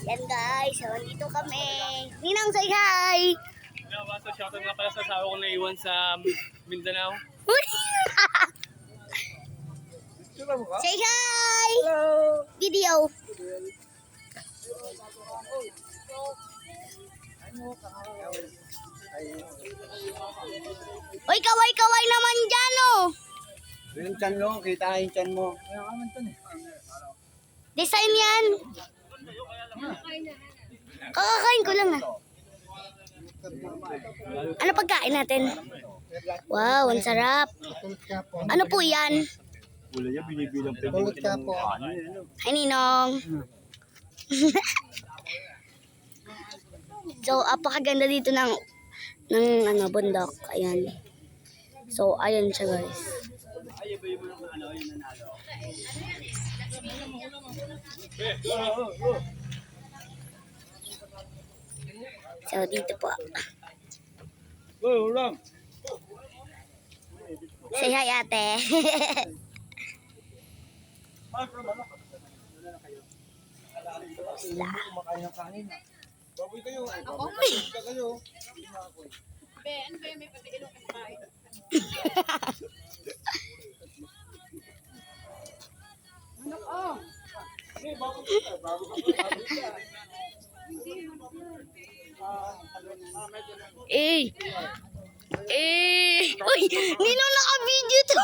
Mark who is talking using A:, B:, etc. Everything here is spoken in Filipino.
A: Yan guys, so dito kami. Ninang, say hi!
B: So, shoutout nga pala sa asawa ko na iwan sa Mindanao.
A: Say hi!
C: Hello!
A: Video. Uy, kaway-kaway naman dyan, oh!
C: Yung chan mo, kita yung chan mo.
A: Design yan. Kakakain ko lang, ah. Ano pagkain natin? Wow, ang sarap. Ano po yan?
C: Wala niya, binibilang pa. Kulot ka po.
A: Hi, Ninong. So, apakaganda dito ng bundok. Ayan. So, ayan siya, guys. So, dito po. Say hi, ate. Sila.
C: Baboy kayo. Kayo.
A: Eh! Uy! Ninong naka-video to!